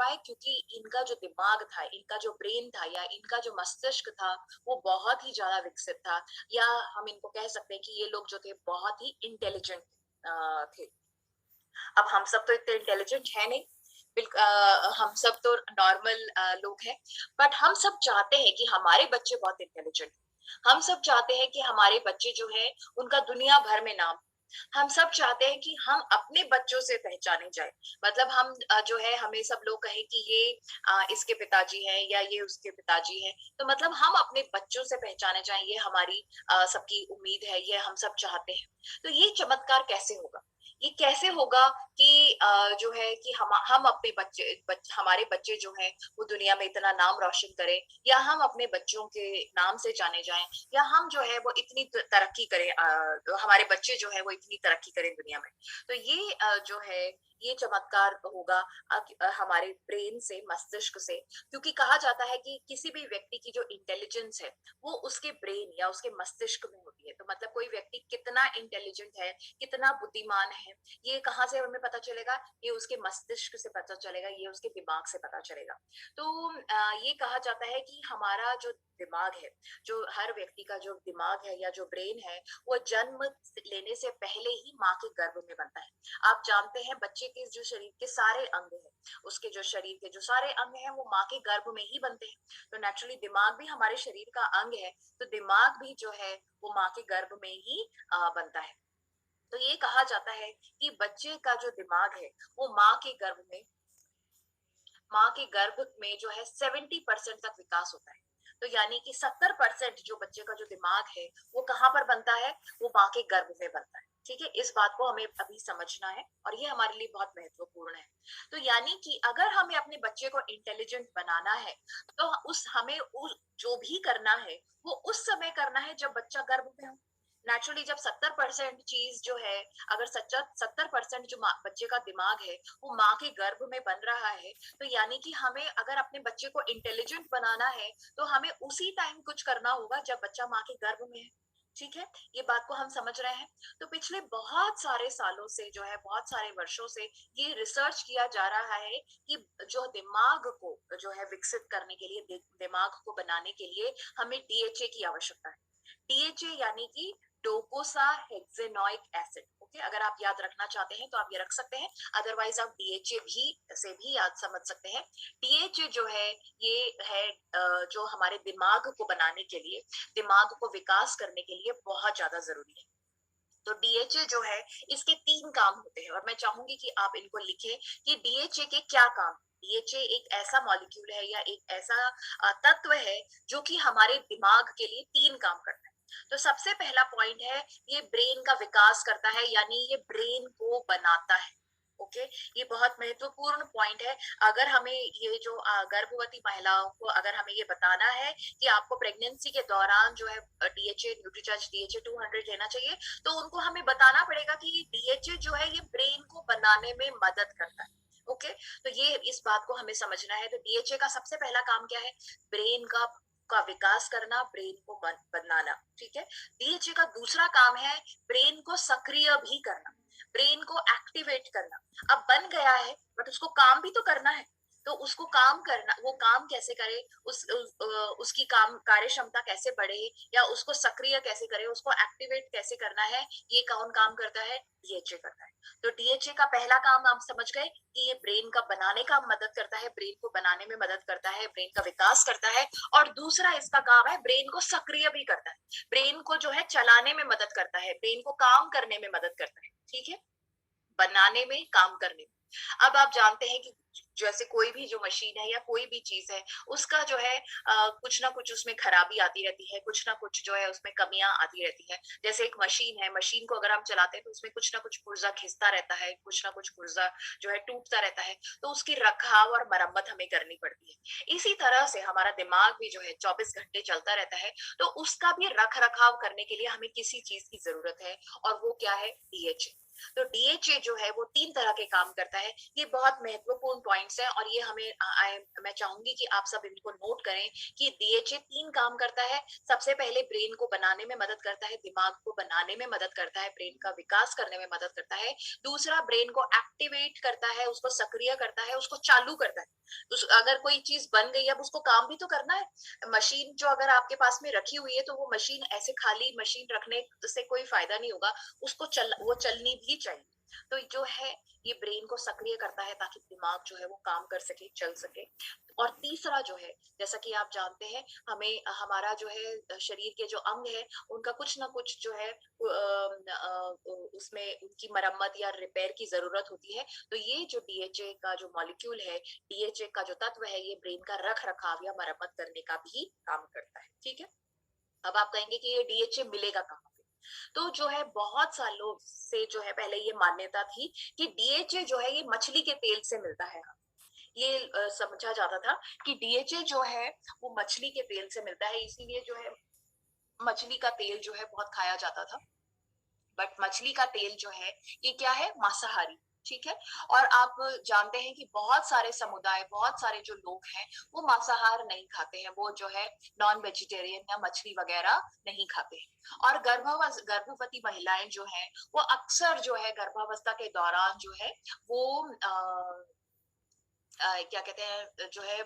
पाए क्योंकि इनका जो दिमाग था, इनका जो ब्रेन था या इनका जो मस्तिष्क था वो बहुत ही ज्यादा विकसित था, या हम इनको कह सकते हैं कि ये लोग जो थे बहुत ही इंटेलिजेंट थे। अब हम सब तो इतने इंटेलिजेंट है नहीं, हम सब तो नॉर्मल लोग हैं, बट हम सब चाहते हैं कि हमारे बच्चे बहुत इंटेलिजेंट, हम सब चाहते हैं कि हमारे बच्चे जो है उनका दुनिया भर में नाम, हम सब चाहते हैं कि हम अपने बच्चों से पहचाने जाए। मतलब हम जो है हमें सब लोग कहे कि ये इसके पिताजी हैं या ये उसके पिताजी हैं, तो मतलब हम अपने बच्चों से पहचाने जाएं, ये हमारी सबकी उम्मीद है, ये हम सब चाहते हैं। तो ये चमत्कार कैसे होगा, ये कैसे होगा कि जो है कि हम अपने हमारे बच्चे जो हैं वो दुनिया में इतना नाम रोशन करें, या हम अपने बच्चों के नाम से जाने जाएं, या हम जो है वो इतनी तरक्की करें, हमारे बच्चे जो है वो इतनी तरक्की करें दुनिया में। तो ये जो है ये चमत्कार होगा हमारे ब्रेन से, मस्तिष्क से, क्योंकि कहा जाता है कि किसी भी व्यक्ति की जो इंटेलिजेंस है वो उसके ब्रेन या उसके मस्तिष्क में होती है। तो मतलब कोई व्यक्ति कितना इंटेलिजेंट है, कितना बुद्धिमान है, ये कहाँ से हमें पता चलेगा, ये उसके मस्तिष्क से पता चलेगा, ये उसके दिमाग से पता चलेगा। तो ये कहा जाता है कि हमारा जो दिमाग है, जो हर व्यक्ति का जो दिमाग है या जो ब्रेन है, वो जन्म लेने से पहले ही माँ के गर्भ में बनता है। आप जानते हैं बच्चे के जो शरीर के सारे अंग हैं, उसके जो शरीर के जो सारे अंग हैं वो माँ के गर्भ में ही बनते हैं। तो नेचुरली दिमाग भी हमारे शरीर का अंग है, तो दिमाग भी जो है वो माँ के गर्भ में ही बनता है। तो ये कहा जाता है कि बच्चे का जो दिमाग है वो माँ के गर्भ में जो है 70% तक विकास होता है। तो यानी कि 70% जो बच्चे का जो दिमाग है वो कहाँ पर बनता है, वो माँ के गर्भ में बनता है। ठीक है, इस बात को हमें अभी समझना है और ये हमारे लिए बहुत महत्वपूर्ण है। तो यानी कि अगर हमें अपने बच्चे को इंटेलिजेंट बनाना है, तो जो भी करना है वो उस समय करना है जब बच्चा गर्भ में हो। नेचुरली जब 70% चीज जो है, अगर सच्चा 70% जो बच्चे का दिमाग है वो माँ के गर्भ में बन रहा है, तो यानी कि हमें अगर अपने बच्चे को इंटेलिजेंट बनाना है तो हमें उसी टाइम कुछ करना होगा जब बच्चा माँ के गर्भ में है। ठीक है, ये बात को हम समझ रहे हैं। तो पिछले बहुत सारे सालों से जो है, बहुत सारे वर्षों से ये रिसर्च किया जा रहा है कि जो दिमाग को जो है विकसित करने के लिए, दिमाग को बनाने के लिए हमें डीएचए की आवश्यकता है। डीएचए यानी कि डोकोसा हेक्सेनोइक एसिड। ओके, अगर आप याद रखना चाहते हैं तो आप ये रख सकते हैं, अदरवाइज आप डीएचए भी से भी याद समझ सकते हैं। डीएचए जो है ये है जो हमारे दिमाग को बनाने के लिए, दिमाग को विकास करने के लिए बहुत ज्यादा जरूरी है। तो डीएचए जो है इसके 3 काम होते हैं और मैं चाहूंगी कि आप इनको लिखें कि डीएचए के क्या काम। डीएचए एक ऐसा मॉलिक्यूल है या एक ऐसा तत्व है जो कि हमारे दिमाग के लिए 3 काम करता है। तो सबसे पहला पॉइंट है, ये ब्रेन का विकास करता है, यानी ये ब्रेन को बनाता है। ओके, ये बहुत महत्वपूर्ण पॉइंट है। अगर हमें ये जो गर्भवती महिलाओं को अगर हमें ये बताना है कि आपको प्रेगनेंसी के दौरान जो है डीएचए, न्यूट्रीचार्ज डीएचए 200 लेना चाहिए, तो उनको हमें बताना पड़ेगा कि डीएचए जो है ये ब्रेन को बनाने में मदद करता है। ओके, तो ये इस बात को हमें समझना है। तो डीएचए का सबसे पहला काम क्या है, ब्रेन का विकास करना, ब्रेन को बनाना। ठीक है, डीएचए का दूसरा काम है ब्रेन को सक्रिय भी करना, ब्रेन को एक्टिवेट करना। अब बन गया है बट उसको काम भी तो करना है, तो उसको काम करना, वो काम कैसे करे, उसकी काम कार्य क्षमता कैसे बढ़े, या उसको सक्रिय कैसे करे, उसको एक्टिवेट कैसे करना है, ये कौन काम करता है, डीएचए करता है। तो डीएचए का पहला काम आप समझ गए कि ये ब्रेन का बनाने का मदद करता है, ब्रेन को बनाने में मदद करता है, ब्रेन का विकास करता है। और दूसरा इसका काम है ब्रेन को सक्रिय भी करता है, ब्रेन को जो है चलाने में मदद करता है, ब्रेन को काम करने में मदद करता है। ठीक है, बनाने में, काम करने में। अब आप जानते हैं कि जैसे कोई भी जो मशीन है या कोई भी चीज है, उसका जो है कुछ ना कुछ उसमें खराबी आती रहती है, कुछ ना कुछ जो है उसमें कमियां आती रहती है। जैसे एक मशीन है, मशीन को अगर हम चलाते हैं तो उसमें कुछ ना कुछ पुर्जा खिसता रहता है, कुछ ना कुछ पुर्जा जो है टूटता रहता है, तो उसकी रखाव और मरम्मत हमें करनी पड़ती है। इसी तरह से हमारा दिमाग भी जो है 24 घंटे चलता रहता है, तो उसका भी रख रखाव करने के लिए हमें किसी चीज की जरूरत है, और वो क्या है, डीएचए। तो डीएचए जो है वो 3 तरह के काम करता है। ये बहुत महत्वपूर्ण पॉइंट्स हैं और ये मैं चाहूंगी कि आप सब इनको नोट करें कि डीएचए 3 काम करता है। सबसे पहले ब्रेन को बनाने में मदद करता है, दिमाग को बनाने में मदद करता है, ब्रेन का विकास करने में मदद करता है। दूसरा, ब्रेन को एक्टिवेट करता है, उसको सक्रिय करता है, उसको चालू करता है। अगर कोई चीज बन गई, अब उसको काम भी तो करना है। मशीन जो अगर आपके पास में रखी हुई है तो वो मशीन ऐसे खाली मशीन रखने से कोई फायदा नहीं होगा, वो चलनी भी चाहिए। तो जो है ये ब्रेन को सक्रिय करता है ताकि दिमाग जो है वो काम कर सके, चल सके। और तीसरा जो है, जैसा कि आप जानते हैं, हमें हमारा जो है शरीर के जो अंग है उनका कुछ ना कुछ जो है उसमें उनकी मरम्मत या रिपेयर की जरूरत होती है। तो ये जो डीएचए का जो मॉलिक्यूल है, डीएचए का जो तत्व है, ये ब्रेन का रख रखाव या मरम्मत करने का भी काम करता है। ठीक है। अब आप कहेंगे कि ये डीएचए मिलेगा कहाँ पे? तो जो है बहुत सालों से जो है पहले ये मान्यता थी कि डीएचए जो है ये मछली के तेल से मिलता है। ये समझा जाता था कि डीएचए जो है वो मछली के तेल से मिलता है, इसीलिए जो है मछली का तेल जो है बहुत खाया जाता था। बट मछली का तेल जो है ये क्या है? मांसाहारी। ठीक है। और आप जानते हैं कि बहुत सारे समुदाय, बहुत सारे जो लोग हैं वो मांसाहार नहीं खाते हैं, वो जो है नॉन वेजिटेरियन या मछली वगैरह नहीं खाते हैं। और गर्भवती महिलाएं जो हैं वो अक्सर जो है गर्भावस्था के दौरान जो है वो क्या कहते हैं जो है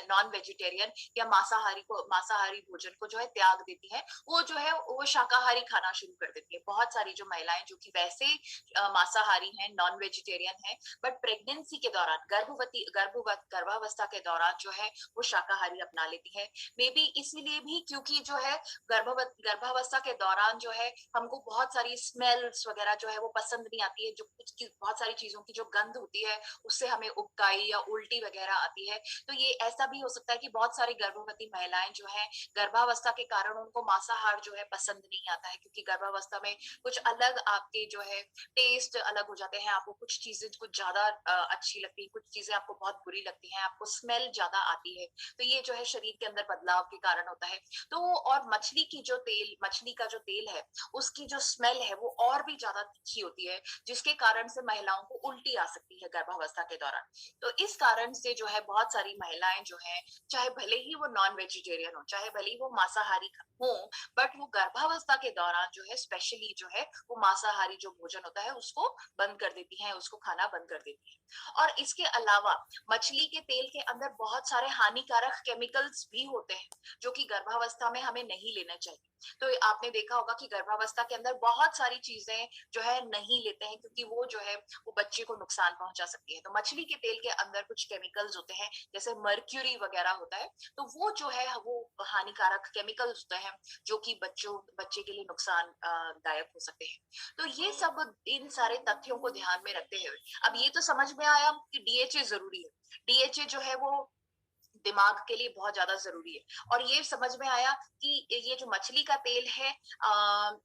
नॉन वेजिटेरियन या मांसाहारी भोजन को जो है त्याग देती है। वो जो है वो शाकाहारी खाना शुरू कर देती है। बहुत सारी जो महिलाएं जो कि वैसे मांसाहारी हैं, नॉन वेजिटेरियन हैं, बट प्रेगनेंसी के दौरान गर्भावस्था के दौरान जो है वो शाकाहारी अपना लेती है। मे बी इसीलिए भी क्योंकि जो है गर्भावस्था के दौरान जो है हमको बहुत सारी स्मेल्स वगैरह जो है वो पसंद नहीं आती है। जो कुछ बहुत सारी चीजों की जो गंध होती है उससे हमें उबकाई या उल्टी वगैरह आती है। तो ये ऐसा भी हो सकता है कि बहुत सारी गर्भवती महिलाएं जो है गर्भावस्था के कारण उनको मांसाहार जो है पसंद नहीं आता है, क्योंकि गर्भावस्था में कुछ अलग आपके जो है टेस्ट अलग हो जाते हैं। आपको कुछ चीजें कुछ ज्यादा अच्छी लगती है, कुछ चीजें आपको बहुत बुरी लगती हैं, आपको स्मेल ज्यादा आती है। तो ये जो है शरीर के अंदर बदलाव के कारण होता है। तो और मछली का जो तेल है उसकी जो स्मेल है वो और भी ज्यादा तीखी होती है, जिसके कारण से महिलाओं को उल्टी आ सकती है गर्भावस्था के दौरान। तो इस कारण से जो है बहुत सारी महिलाएं जो है, चाहे भले ही वो नॉन वेजिटेरियन हो, चाहे भले ही वो मांसाहारी हो, बट वो गर्भावस्था के दौरान जो है स्पेशली जो है वो मांसाहारी जो भोजन होता है उसको बंद कर देती है, उसको खाना बंद कर देती है। और इसके अलावा मछली के तेल के अंदर बहुत सारे हानिकारक केमिकल्स भी होते हैं जो कि गर्भावस्था में हमें नहीं लेना चाहिए। तो आपने देखा होगा कि गर्भावस्था के अंदर बहुत सारी चीजें जो है नहीं लेते हैं, क्योंकि वो जो है वो बच्चे को नुकसान पहुंचा सकती है। तो मछली के तेल के अंदर कुछ केमिकल्स होते हैं, जैसे मर्क्यूरी वगैरह होता है, तो वो जो है वो हानिकारक केमिकल्स होते हैं जो कि बच्चे के लिए नुकसान दायक हो सकते हैं। तो ये सब इन सारे तथ्यों को ध्यान में रखते हुए अब ये तो समझ में आया कि डीएचए जरूरी है। डीएचए जो है वो दिमाग के लिए बहुत ज्यादा जरूरी है। और ये समझ में आया कि ये जो मछली का तेल है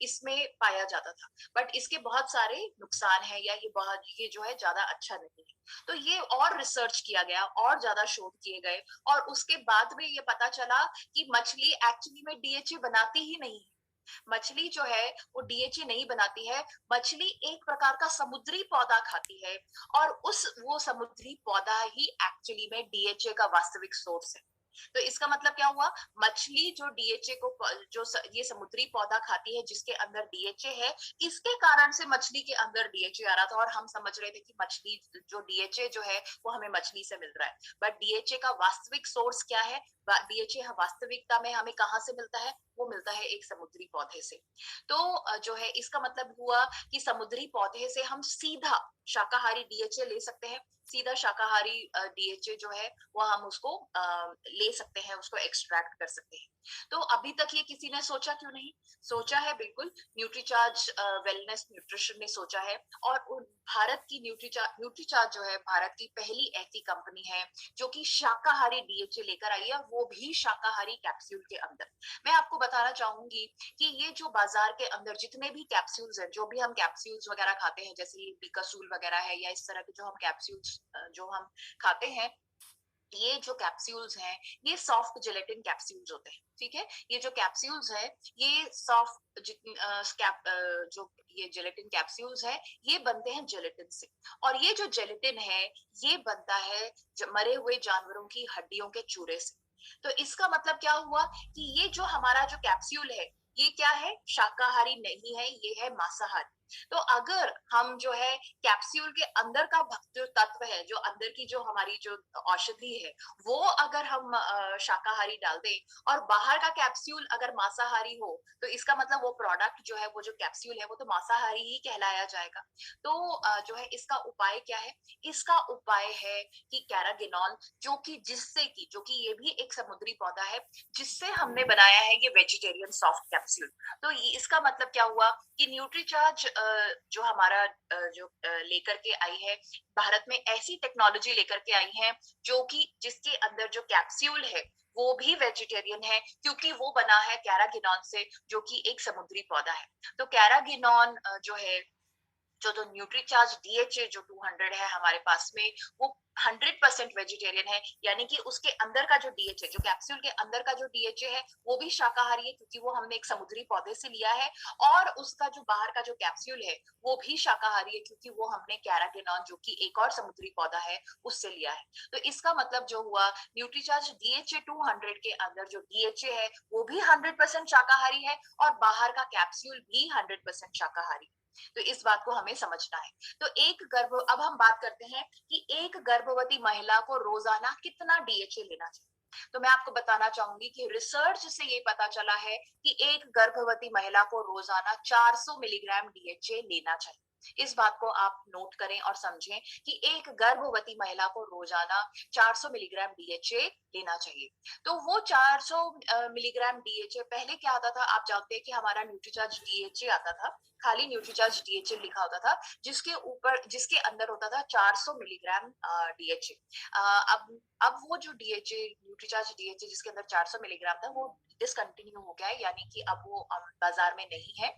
इसमें पाया जाता था, बट इसके बहुत सारे नुकसान है, या ये जो है ज्यादा अच्छा नहीं है। तो ये और रिसर्च किया गया, और ज्यादा शोध किए गए, और उसके बाद में ये पता चला कि मछली एक्चुअली में डीएचए बनाती ही नहीं है। मछली जो है वो डीएचए नहीं बनाती है। मछली एक प्रकार का समुद्री पौधा खाती है, और उस वो समुद्री पौधा ही एक्चुअली में डीएचए का वास्तविक सोर्स है। तो इसका मतलब क्या हुआ? मछली जो डीएचए को ये समुद्री पौधा खाती है जिसके अंदर डीएचए है, इसके कारण से मछली के अंदर डीएचए आ रहा था, और हम समझ रहे थे कि मछली जो डीएचए जो है वो हमें मछली से मिल रहा है। बट डीएचए का वास्तविक सोर्स क्या है? डीएचए वास्तविकता में हमें कहाँ से मिलता है? वो मिलता है एक समुद्री पौधे से। तो जो है इसका मतलब हुआ कि समुद्री पौधे से हम सीधा शाकाहारी डीएचए ले सकते हैं। सीधा शाकाहारी डीएचए जो है वो हम उसको ले सकते हैं, उसको एक्सट्रैक्ट कर सकते हैं। तो अभी तक ये किसी ने सोचा क्यों नहीं? सोचा है बिल्कुल। न्यूट्रीचार्ज वेलनेस न्यूट्रिशन ने सोचा है, और भारत की न्यूट्रीचार्ज जो है भारत की पहली ऐसी कंपनी है जो कि शाकाहारी डीएचए लेकर आई है, वो भी शाकाहारी कैप्सूल के अंदर। मैं आपको बताना चाहूंगी कि ये जो बाजार के अंदर जितने भी कैप्सूल्स हैं, जो भी हम कैप्सूल्स वगैरह खाते हैं, जैसे ये बिकासूल वगैरह है, या इस तरह के जो हम कैप्सूल्स जो हम खाते हैं, ये जो कैप्सूल्स हैं ये सॉफ्ट जेलेटिन कैप्सूल्स होते हैं। ठीक है। ये जो कैप्सूल्स है, ये सॉफ्ट जो ये जेलेटिन कैप्सूल्स है, ये बनते हैं जेलेटिन से। और ये जो जेलेटिन है, ये बनता है मरे हुए जानवरों की हड्डियों के चूरे से। तो इसका मतलब क्या हुआ कि ये जो हमारा जो कैप्सूल है, ये क्या है, शाकाहारी नहीं है, ये है मांसाहारी। तो अगर हम जो है कैप्सूल के अंदर का जो तत्व है, जो अंदर की जो हमारी जो औषधि है, वो अगर हम शाकाहारी डाल दें, और बाहर का कैप्सूल अगर मांसाहारी हो, तो इसका मतलब वो प्रोडक्ट जो है, वो जो कैप्सूल है, वो तो मांसाहारी ही कहलाया जाएगा। तो जो है इसका उपाय क्या है? इसका उपाय है कि कैरागिनॉल, जो कि ये भी एक समुद्री पौधा है, जिससे हमने बनाया है ये वेजिटेरियन सॉफ्ट कैप्सूल। तो इसका मतलब क्या हुआ कि न्यूट्रीचार्ज जो हमारा जो लेकर के आई है, भारत में ऐसी टेक्नोलॉजी लेकर के आई है, जो कि जिसके अंदर जो कैप्सूल है, वो भी वेजिटेरियन है, क्योंकि वो बना है कैरागिनॉन से, जो कि एक समुद्री पौधा है। तो कैरागिनॉन जो है, जो न्यूट्रीचार्ज डीएचए जो 200 है हमारे पास में, वो 100% वेजिटेरियन है। यानी कि उसके अंदर का जो डीएचए, जो कैप्सूल के अंदर का जो डीएचए है, वो भी शाकाहारी है, क्योंकि वो हमने एक समुद्री पौधे से लिया है। और उसका जो बाहर का जो कैप्सूल है, वो भी शाकाहारी है, क्योंकि वो हमने कैरागिनॉन, जो कि एक और समुद्री पौधा है, उससे लिया है। तो इसका मतलब जो हुआ, न्यूट्रीचार्ज डीएचए 200 के अंदर जो डीएचए है, वो भी 100% शाकाहारी है, और बाहर का कैप्सूल भी 100% शाकाहारी। तो इस बात को हमें समझना है। तो अब हम बात करते हैं कि एक गर्भवती महिला को रोजाना कितना डीएचए लेना चाहिए। तो मैं आपको बताना चाहूंगी कि रिसर्च से ये पता चला है कि एक गर्भवती महिला को रोजाना 400 मिलीग्राम डीएचए लेना चाहिए। इस बात को आप नोट करें और समझें कि एक गर्भवती महिला को रोजाना 400 मिलीग्राम डीएचए लेना चाहिए। तो वो 400 मिलीग्राम डीएचए, पहले क्या आता था, आप जानते हैं कि हमारा न्यूट्रीचार्ज डीएचए आता था, खाली न्यूट्रीचार्ज डीएचए लिखा होता था, जिसके अंदर होता था 400 मिलीग्राम डीएचए। अब वो जो डीएचए, न्यूट्रीचार्ज डीएचए जिसके अंदर 400 मिलीग्राम था, वो डिसकंटिन्यू हो गया है, यानी कि अब वो बाजार में नहीं है।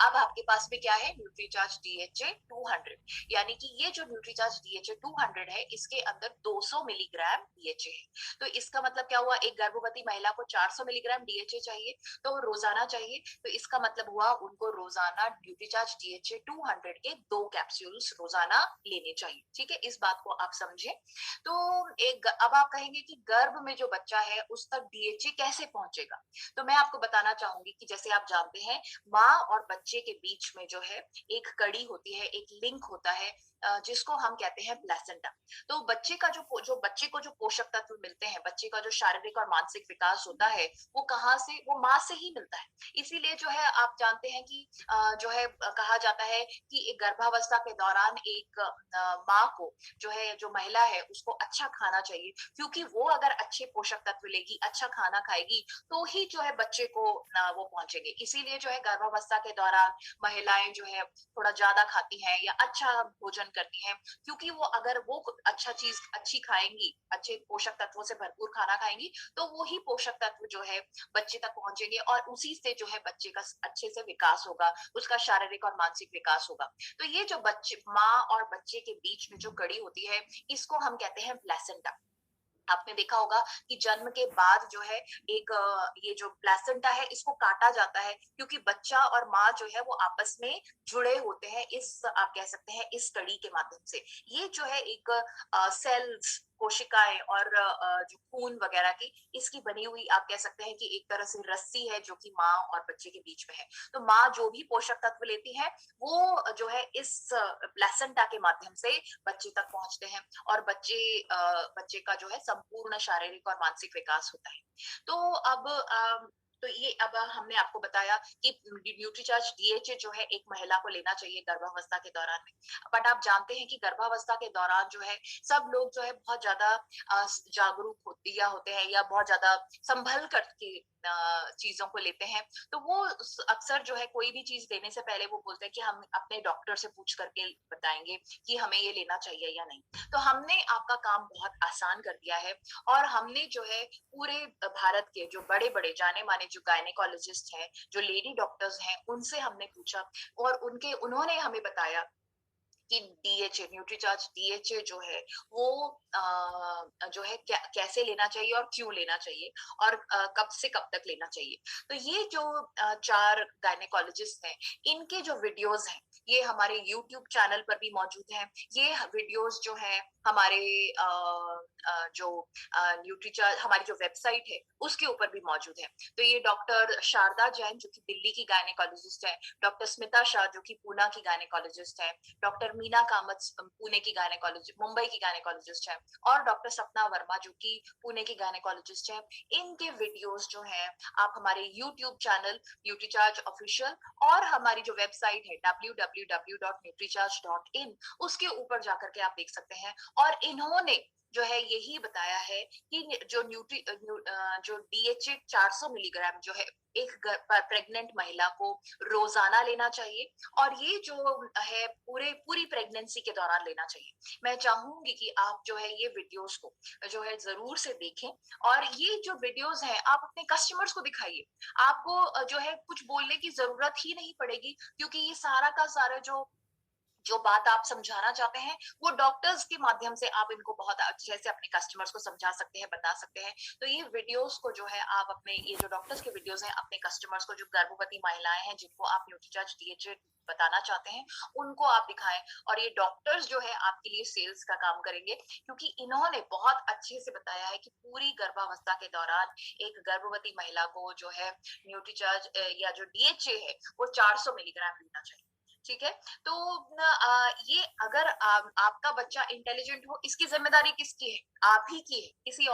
अब आपके पास में क्या है, न्यूट्रीचार्ज डीएचए 200। यानी कि ये जो न्यूट्रीचार्ज डीएचए 200 है, इसके अंदर 200 मिलीग्राम डीएचए है। तो इसका मतलब क्या हुआ, एक गर्भवती महिला को 400 मिलीग्राम डीएचए चाहिए, तो रोजाना चाहिए। तो इसका मतलब हुआ, उनको रोजाना न्यूट्रीचार्ज डीएचए 200 के 2 कैप्सूल्स रोजाना लेने चाहिए। ठीक है, इस बात को आप समझे। तो अब आप कहेंगे कि गर्भ में जो बच्चा है, उस तक डीएचए कैसे पहुंचेगा? तो मैं आपको बताना चाहूंगी कि जैसे आप जानते हैं, माँ और बच्चे के बीच में जो है एक कड़ी होती है, एक लिंक होता है, जिसको हम कहते हैं प्लेसेंटा। तो बच्चे का जो बच्चे को जो पोषक तत्व मिलते हैं, बच्चे का जो शारीरिक और मानसिक विकास होता है, वो कहाँ से, वो माँ से ही मिलता है। इसीलिए जो है आप जानते हैं कि जो है कहा जाता है कि एक गर्भावस्था के दौरान एक माँ को जो है, जो महिला है, उसको अच्छा खाना चाहिए, क्योंकि वो अगर अच्छे पोषक तत्व लेगी, अच्छा खाना खाएगी, तो ही जो है बच्चे को वो पहुंचेंगे। इसीलिए जो है गर्भावस्था के दौरान महिलाएं जो है थोड़ा ज्यादा खाती हैं या अच्छा भोजन करती हैं, क्योंकि वो अगर वो अच्छा चीज अच्छी खाएंगी, अच्छे पोषक तत्वों से भरपूर खाना खाएंगी, तो वो ही पोषक तत्व जो है बच्चे तक पहुंचेंगे, और उसी से जो है बच्चे का अच्छे से विकास होगा, उसका शारीरिक और मानसिक विकास होगा। तो ये जो बच्चे, माँ और बच्चे के बीच में जो कड़ी होती है, इसको हम कहते हैं प्लेसेंटा। आपने देखा होगा कि जन्म के बाद जो है एक ये जो प्लेसेंटा है, इसको काटा जाता है, क्योंकि बच्चा और माँ जो है वो आपस में जुड़े होते हैं, इस आप कह सकते हैं इस कड़ी के माध्यम से। ये जो है एक सेल्स, कोशिकाएं और जो खून वगैरह की, इसकी बनी हुई आप कह सकते हैं कि एक तरह से रस्सी है, जो कि माँ और बच्चे के बीच में है। तो माँ जो भी पोषक तत्व लेती है, वो जो है इस प्लेसेंटा के माध्यम से बच्चे तक पहुंचते हैं, और बच्चे का जो है संपूर्ण शारीरिक और मानसिक विकास होता है। तो तो ये अब हमने आपको बताया कि न्यूट्रीचार्ज डीएचए जो है एक महिला को लेना चाहिए गर्भावस्था के दौरान में। बट आप जानते हैं कि गर्भावस्था के दौरान जो है सब लोग जो है बहुत ज्यादा जागरूक होते हैं, या बहुत ज्यादा संभल करके चीजों को लेते हैं। तो वो अक्सर जो है कोई भी चीज लेने से पहले वो बोलते हैं कि हम अपने डॉक्टर से पूछ करके बताएंगे कि हमें ये लेना चाहिए या नहीं। तो हमने आपका काम बहुत आसान कर दिया है, और हमने जो है पूरे भारत के जो बड़े बड़े जाने माने जो गायनेकोलॉजिस्ट हैं, जो लेडी डॉक्टर्स हैं, उनसे हमने पूछा, और उन्होंने हमें बताया कि डीएचए, न्यूट्रीचार्ज डीएचए जो है वो जो है कैसे लेना चाहिए और क्यों लेना चाहिए और कब से कब तक लेना चाहिए। तो ये जो 4 गायनेकोलॉजिस्ट हैं, इनके जो वीडियोस हैं, ये हमारे यूट्यूब चैनल पर भी मौजूद हैं। ये वीडियोस जो हैं हमारे जो न्यूट्रीचार्ज हमारी जो वेबसाइट है उसके ऊपर भी मौजूद है। तो ये डॉक्टर शारदा जैन जो कि दिल्ली की गायनेकोलॉजिस्ट है, डॉक्टर स्मिता शाह जो कि पूना की गायनेकोलॉजिस्ट है, डॉक्टर मीना कामत पुणे की गायनेकोलॉजिस्ट, मुंबई की गायनेकोलॉजिस्ट है, और डॉक्टर सपना वर्मा जो कि पुणे की गायनेकोलॉजिस्ट है। इनके वीडियोस जो हैं आप हमारे यूट्यूब चैनल न्यूट्रीचार्ज ऑफिशियल और हमारी जो वेबसाइट है www.nutricharge.in उसके ऊपर जाकर के आप देख सकते हैं। और इन्होंने जो है यही बताया है कि जो डीएचए 400 मिलीग्राम जो है एक प्रेग्नेंट महिला को रोजाना लेना चाहिए, और ये जो है पूरी प्रेगनेंसी के दौरान लेना चाहिए। मैं चाहूंगी कि आप जो है ये वीडियोस को जो है जरूर से देखें, और ये जो वीडियोस हैं आप अपने कस्टमर्स को दिखाइए। आपको जो है कुछ बोलने की जरूरत ही नहीं पड़ेगी, क्योंकि ये सारा का सारा जो बात आप समझाना चाहते हैं वो डॉक्टर्स के माध्यम से आप इनको बहुत अच्छे से अपने कस्टमर्स को समझा सकते हैं, बता सकते हैं। तो ये वीडियोस को जो है आप अपने, ये जो डॉक्टर्स के वीडियोस हैं, अपने कस्टमर्स को, जो गर्भवती महिलाएं हैं जिनको आप न्यूट्रीचार्ज डीएचए बताना चाहते हैं, उनको आप दिखाएं। और ये डॉक्टर्स जो है आपके लिए सेल्स का काम करेंगे, क्योंकि इन्होंने बहुत अच्छे से बताया है कि पूरी गर्भावस्था के दौरान एक गर्भवती महिला को जो है न्यूट्रीचार्ज या जो डीएचए है वो 400 मिलीग्राम लेना चाहिए। ठीक है। तो ये अगर आपका बच्चा इंटेलिजेंट हो, इसकी जिम्मेदारी किसकी है? आप ही की है, किसी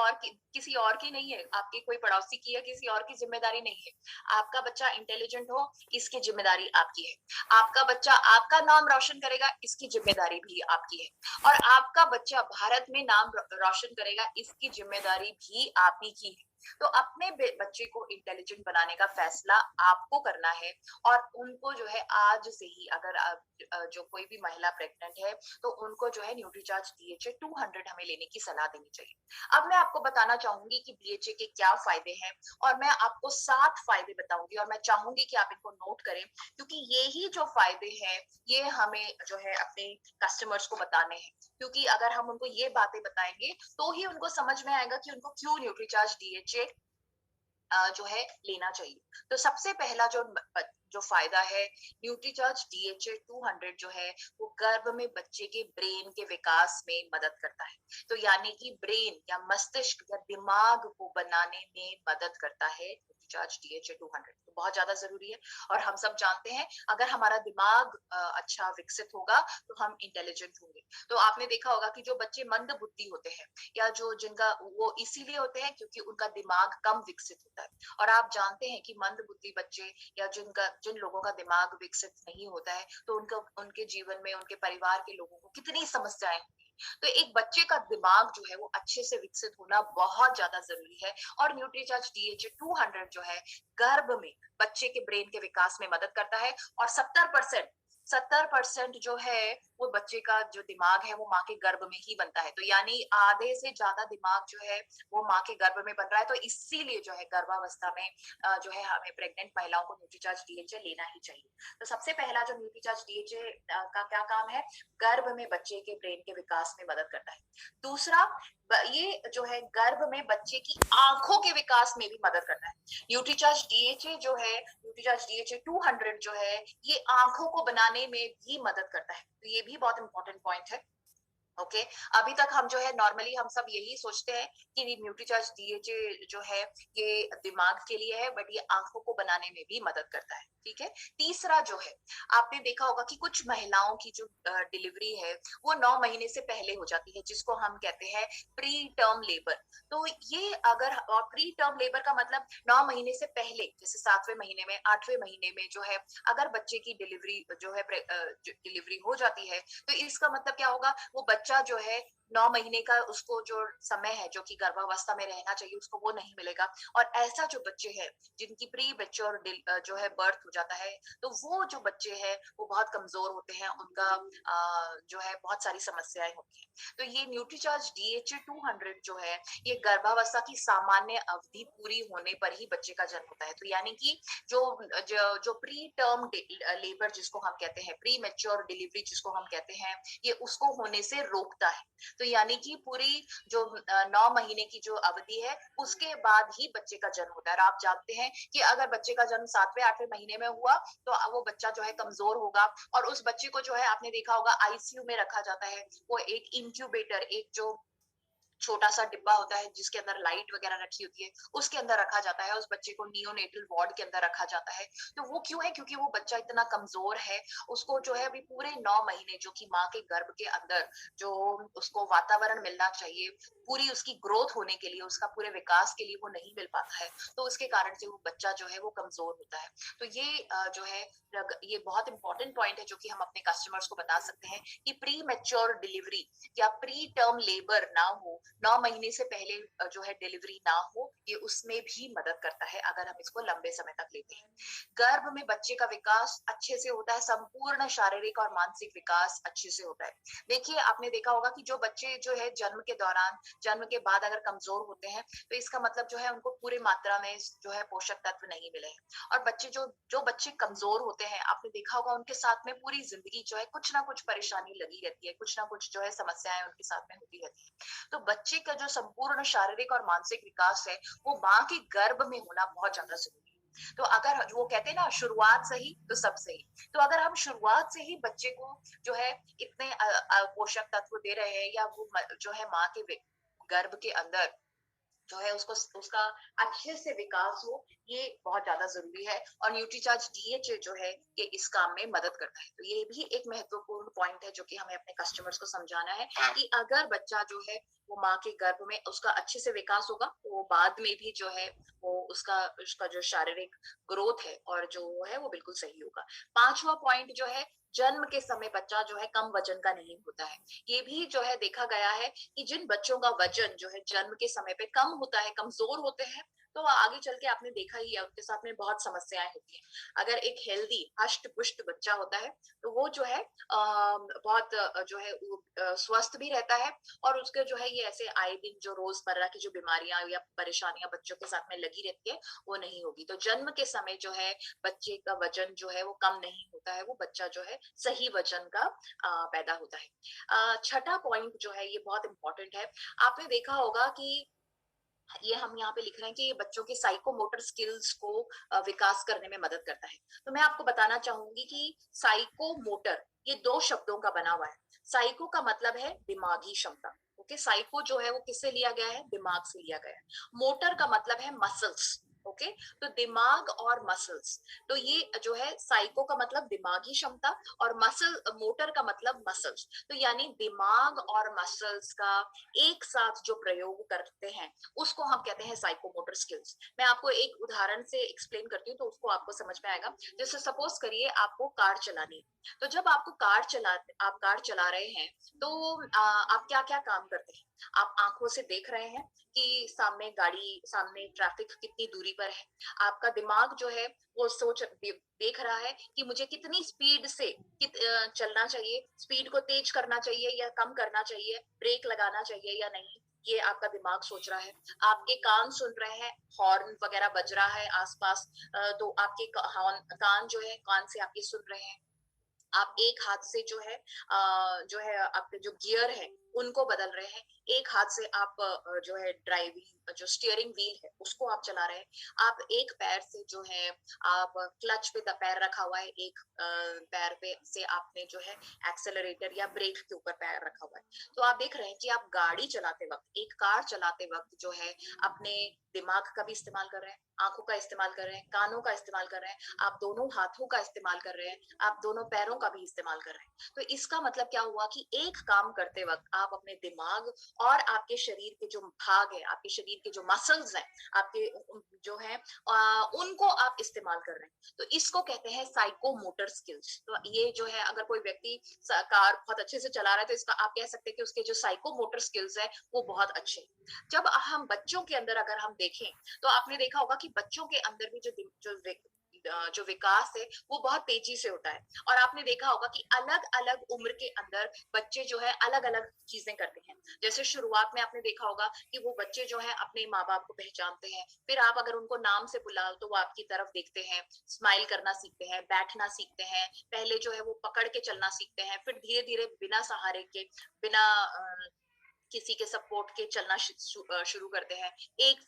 और की नहीं है, आपके कोई पड़ोसी की है, किसी और की जिम्मेदारी नहीं है। आपका बच्चा इंटेलिजेंट हो, इसकी जिम्मेदारी आपकी है। आपका बच्चा आपका नाम रोशन करेगा, इसकी जिम्मेदारी भी आपकी है। और आपका बच्चा भारत में नाम रोशन करेगा, इसकी जिम्मेदारी भी आप ही की है। तो अपने बच्चे को इंटेलिजेंट बनाने का फैसला आपको करना है। और उनको जो है आज से ही, अगर जो कोई भी महिला प्रेग्नेंट है तो उनको जो है न्यूट्रीचार्ज डीएचए 200 हमें लेने की सलाह देनी चाहिए। अब मैं आपको बताना चाहूंगी कि डीएचए के क्या फायदे हैं, और मैं आपको 7 फायदे बताऊंगी, और मैं चाहूंगी कि आप इनको नोट करें, क्योंकि यही जो फायदे हैं ये हमें जो है अपने कस्टमर्स को बताने हैं। क्योंकि अगर हम उनको ये बातें बताएंगे तो ही उनको समझ में आएगा कि उनको क्यों न्यूट्रीचार्ज डीएचए जो है लेना चाहिए। तो सबसे पहला जो फायदा है, न्यूट्रीचार्ज डीएचए 200 जो है वो गर्भ में बच्चे के ब्रेन के विकास में मदद करता है। तो यानी कि ब्रेन या मस्तिष्क या दिमाग को बनाने में मदद करता है न्यूट्रीचार्ज डीएचए 200। तो बहुत ज्यादा जरूरी है। और हम सब जानते हैं अगर हमारा दिमाग अच्छा विकसित होगा तो हम इंटेलिजेंट होंगे। तो आपने देखा होगा कि जो बच्चे मंद बुद्धि होते हैं या जो जिनका वो इसीलिए होते हैं क्योंकि उनका दिमाग कम विकसित होता है। और आप जानते हैं कि मंद बुद्धि बच्चे या जिन लोगों का दिमाग विकसित नहीं होता है तो उनके जीवन में उनके परिवार के लोगों को कितनी समस्याएं होती हैं। तो एक बच्चे का दिमाग जो है वो अच्छे से विकसित होना बहुत ज्यादा जरूरी है। और न्यूट्रीचार्ज डीएचए 200 जो है गर्भ में बच्चे के ब्रेन के विकास में मदद करता है। और 70% जो है वो बच्चे का जो दिमाग है वो माँ के गर्भ में ही बनता है। तो यानी आधे से ज्यादा दिमाग जो है वो माँ के गर्भ में बन रहा है। तो इसीलिए जो है गर्भावस्था में जो है हमें प्रेग्नेंट महिलाओं को न्यूट्रीचार्ज डीएचए लेना ही चाहिए। तो सबसे पहला जो न्यूट्रीचार्ज डीएचए का क्या काम है, गर्भ में बच्चे के ब्रेन के विकास में मदद करता है। दूसरा, ये जो है गर्भ में बच्चे की आंखों के विकास में भी मदद करता है। न्यूट्रीचार्ज डीएचए जो है, न्यूट्रीचार्ज डीएचए 200 जो है ये आंखों को बनाने में भी मदद करता है। तो ये भी बहुत इंपॉर्टेंट पॉइंट है। ओके। अभी तक हम जो है नॉर्मली हम सब यही सोचते हैं कि न्यूट्रीचार्ज डीएचए जो है ये दिमाग के लिए है, बट ये आंखों को बनाने में भी मदद करता है। ठीक है। तीसरा जो है, आपने देखा होगा कि कुछ महिलाओं की जो डिलीवरी है वो 9 महीने से पहले हो जाती है, जिसको हम कहते हैं प्री टर्म लेबर। तो ये अगर, और प्री टर्म लेबर का मतलब 9 महीने से पहले, जैसे 7वें महीने में, 8वें महीने में जो है अगर बच्चे की डिलीवरी जो है डिलीवरी हो जाती है तो इसका मतलब क्या होगा, वो बच्चा जो है 9 महीने का उसको जो समय है जो कि गर्भावस्था में रहना चाहिए उसको वो नहीं मिलेगा। और ऐसा जो बच्चे हैं जिनकी प्री मेच्योर जो है बर्थ हो जाता है, तो वो जो बच्चे हैं वो बहुत कमजोर होते हैं, उनका जो है बहुत सारी समस्याएं होती हैं। तो ये न्यूट्रीचार्ज DHA 200 जो है ये गर्भावस्था की सामान्य अवधि पूरी होने पर ही बच्चे का जन्म होता है। तो यानी कि जो जो प्री टर्म लेबर जिसको हम कहते हैं, प्री मेच्योर डिलीवरी जिसको हम कहते हैं, ये उसको होने से रोकता है। तो यानी कि पूरी जो 9 महीने की जो अवधि है उसके बाद ही बच्चे का जन्म होता है। और आप जानते हैं कि अगर बच्चे का जन्म 7वें 8वें महीने में हुआ तो वो बच्चा जो है कमजोर होगा, और उस बच्चे को जो है आपने देखा होगा ICU में रखा जाता है। वो एक इंक्यूबेटर, एक जो छोटा सा डिब्बा होता है जिसके अंदर लाइट वगैरह रखी होती है, उसके अंदर रखा जाता है। उस बच्चे को नियोनेटल वार्ड के अंदर रखा जाता है। तो वो क्यों है? क्योंकि वो बच्चा इतना कमजोर है, उसको जो है अभी पूरे 9 महीने जो कि माँ के गर्भ के अंदर जो उसको वातावरण मिलना चाहिए पूरी उसकी ग्रोथ होने के लिए, उसका पूरे विकास के लिए वो नहीं मिल पाता है। तो उसके कारण से वो बच्चा जो है वो कमजोर होता है। तो ये जो है ये बहुत इंपॉर्टेंट पॉइंट है जो कि हम अपने कस्टमर्स को बता सकते हैं कि प्री मेच्योर डिलीवरी या प्री टर्म लेबर ना हो, 9 महीने से पहले जो है डिलीवरी ना हो, ये उसमें भी मदद करता है अगर हम इसको लंबे समय तक लेते हैं। गर्भ में बच्चे का विकास अच्छे से होता है, संपूर्ण शारीरिक और मानसिक विकास अच्छे से होता है। देखिए आपने देखा होगा कि जो बच्चे जो है जन्म के दौरान, जन्म के बाद अगर कमजोर होते हैं तो इसका मतलब जो है उनको पूरी मात्रा में जो है पोषक तत्व नहीं मिले हैं। और बच्चे जो जो बच्चे कमजोर होते हैं आपने देखा होगा उनके साथ में पूरी जिंदगी जो है कुछ ना कुछ परेशानी लगी रहती है, कुछ ना कुछ जो है समस्याएं उनके साथ में होती रहती है। तो बच्चे का जो संपूर्ण शारीरिक और मानसिक विकास है वो माँ के गर्भ में होना बहुत ज्यादा जरूरी है। तो अगर वो कहते हैं ना शुरुआत सही तो सब सही, तो अगर हम शुरुआत से ही बच्चे को जो है इतने पोषक तत्व दे रहे हैं, या वो जो है माँ के गर्भ के अंदर जो है उसको उसका अच्छे से विकास हो, ये बहुत ज्यादा जरूरी है। और न्यूट्रीचार्ज DHA जो है ये इस काम में मदद करता है। तो ये भी एक महत्वपूर्ण पॉइंट है जो कि हमें अपने कस्टमर्स को समझाना है कि अगर बच्चा जो है वो माँ के गर्भ में उसका अच्छे से विकास होगा तो वो बाद में भी जो है वो उसका उसका जो शारीरिक ग्रोथ है और जो है वो बिल्कुल सही होगा। 5वां पॉइंट जो है, जन्म के समय बच्चा जो है कम वजन का नहीं होता है। ये भी जो है देखा गया है कि जिन बच्चों का वजन जो है जन्म के समय पे कम होता है, कमजोर होते हैं, तो आगे चल के आपने देखा ही है उनके साथ में बहुत समस्याएं होती हैं। अगर एक हेल्दी हष्ट पुष्ट बच्चा होता है तो वो जो है बहुत जो है स्वस्थ भी रहता है, और उसके जो है ये ऐसे आए दिन जो रोजमर्रा की जो बीमारियां या परेशानियां बच्चों के साथ में लगी रहती है वो नहीं होगी। तो जन्म के समय जो है बच्चे का वजन जो है वो कम नहीं होता है, वो बच्चा जो है सही वजन का पैदा होता है। छठा पॉइंट जो है ये बहुत इंपॉर्टेंट है। आपने देखा होगा कि ये हम यहाँ पे लिख रहे हैं कि ये बच्चों के साइकोमोटर स्किल्स को विकास करने में मदद करता है। तो मैं आपको बताना चाहूंगी कि साइकोमोटर ये 2 शब्दों का बना हुआ है। साइको का मतलब है दिमागी क्षमता, ओके। साइको जो है वो किससे लिया गया है? दिमाग से लिया गया है। मोटर का मतलब है मसल्स, ओके। तो दिमाग और मसल्स, तो ये जो है साइको का मतलब दिमागी क्षमता, और मसल मोटर का मतलब मसल्स। तो यानी दिमाग और मसल्स का एक साथ जो प्रयोग करते हैं उसको हम कहते हैं साइकोमोटर स्किल्स। मैं आपको एक उदाहरण से एक्सप्लेन करती हूँ तो उसको आपको समझ में आएगा। जैसे सपोज करिए आपको कार चलानी है, तो जब आपको आप कार चला रहे हैं तो आप क्या क्या काम करते हैं? आप आंखों से देख रहे हैं कि सामने गाड़ी, सामने ट्रैफिक कितनी दूरी पर है। आपका दिमाग जो है वो देख रहा है कि मुझे कितनी स्पीड से चलना चाहिए, स्पीड को तेज करना चाहिए या कम करना चाहिए, ब्रेक लगाना चाहिए या नहीं, ये आपका दिमाग सोच रहा है। आपके कान सुन रहे हैं, हॉर्न वगैरह बज रहा है आसपास, तो आपके कान जो है कान से आपके सुन रहे हैं। आप एक हाथ से जो है आपके जो गियर है उनको बदल रहे हैं, एक हाथ से आप जो है ड्राइविंग जो स्टीयरिंग व्हील है उसको आप चला रहे हैं। आप एक पैर से जो है आप क्लच पे पैर रखा हुआ है, एक पैर पे से आपने जो है एक्सेलरेटर या ब्रेक के ऊपर पैर रखा हुआ है। तो आप देख रहे हैं कि आप गाड़ी चलाते वक्त, एक कार चलाते वक्त जो है अपने दिमाग का भी इस्तेमाल कर रहे हैं, आंखों का इस्तेमाल कर रहे हैं, कानों का इस्तेमाल कर रहे हैं, आप दोनों हाथों का इस्तेमाल कर रहे हैं, आप दोनों पैरों का भी इस्तेमाल कर रहे हैं। तो इसका मतलब क्या हुआ कि एक काम करते वक्त आप अपने दिमाग और आपके शरीर के जो भाग है, आपके शरीर के जो मसल्स हैं, आपके जो है उनको आप इस्तेमाल कर रहे हैं, तो इसको कहते हैं साइकोमोटर स्किल्स। तो ये जो है, अगर कोई व्यक्ति कार बहुत अच्छे से चला रहा है, तो इसका आप कह सकते हैं कि उसके जो साइकोमोटर स्किल्स है वो बहुत अच्छे हैं। जब हम बच्चों के अंदर अगर हम देखें, तो आपने देखा होगा कि बच्चों के अंदर भी जो विकास है वो बहुत तेजी से होता है। और आपने देखा होगा कि अलग अलग उम्र के अंदर बच्चे जो है अलग अलग चीजें करते हैं। जैसे शुरुआत में आपने देखा होगा कि वो बच्चे जो है अपने माँ बाप को पहचानते हैं, फिर आप अगर उनको नाम से बुलाओ तो वो आपकी तरफ देखते हैं, स्माइल करना सीखते हैं, बैठना सीखते हैं, पहले जो है वो पकड़ के चलना सीखते हैं, फिर धीरे धीरे बिना सहारे के, बिना किसी के सपोर्ट के चलना शुरू करते हैं।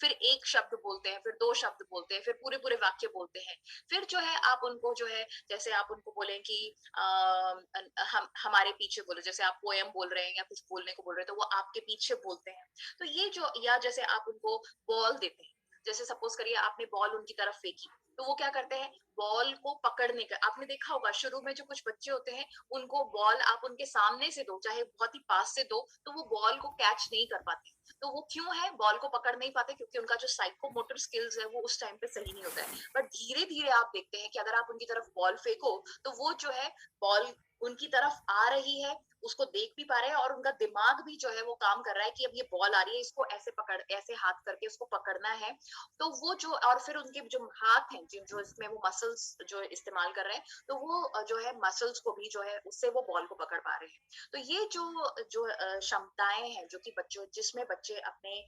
फिर एक शब्द बोलते हैं, फिर दो शब्द बोलते हैं, फिर पूरे पूरे वाक्य बोलते हैं। फिर जो है आप उनको जो है, जैसे आप उनको बोलें कि हम हमारे पीछे बोलो, जैसे आप पोएम बोल रहे हैं या कुछ बोलने को बोल रहे हैं, तो वो आपके पीछे बोलते हैं। तो ये जो, या जैसे आप उनको बॉल देते हैं, जैसे सपोज करिए आपने बॉल उनकी तरफ फेंकी, तो वो क्या करते हैं, बॉल को पकड़ने का, आपने देखा होगा शुरू में जो कुछ बच्चे होते हैं, उनको बॉल आप उनके सामने से दो, चाहे बहुत ही पास से दो, तो वो बॉल को कैच नहीं कर पाते। तो वो क्यों है, बॉल को पकड़ नहीं पाते, क्योंकि उनका जो साइकोमोटर स्किल्स है वो उस टाइम पे सही नहीं होता है। बट धीरे धीरे आप देखते हैं कि अगर आप उनकी तरफ बॉल फेंको, तो वो जो है बॉल उनकी तरफ आ रही है, उसको देख भी पा रहे हैं, और उनका दिमाग भी जो है वो काम कर रहा है कि अब ये बॉल आ रही है, इसको ऐसे पकड़, ऐसे हाथ करके उसको पकड़ना है। तो वो जो, और फिर उनके जो हाथ हैं, जो जो इसमें वो मसल्स जो इस्तेमाल कर रहे हैं, तो वो जो है मसल्स को भी जो है उससे वो बॉल को पकड़ पा रहे हैं। तो ये जो जो क्षमताएं हैं जो कि बच्चों, जिसमें बच्चे अपने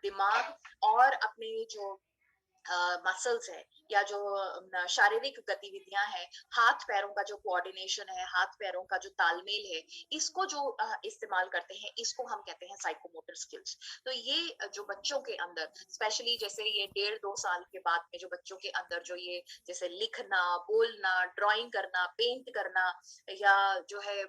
दिमाग और अपने जो मसल्स है, या जो शारीरिक गतिविधियां हैं, हाथ पैरों का जो कोऑर्डिनेशन है, हाथ पैरों का जो तालमेल है, इसको जो इस्तेमाल करते हैं, इसको हम कहते हैं साइकोमोटर स्किल्स। तो ये जो बच्चों के अंदर, स्पेशली जैसे ये 1.5-2 साल के बाद में जो बच्चों के अंदर जो ये जैसे लिखना, बोलना, ड्राइंग करना, पेंट करना, या जो है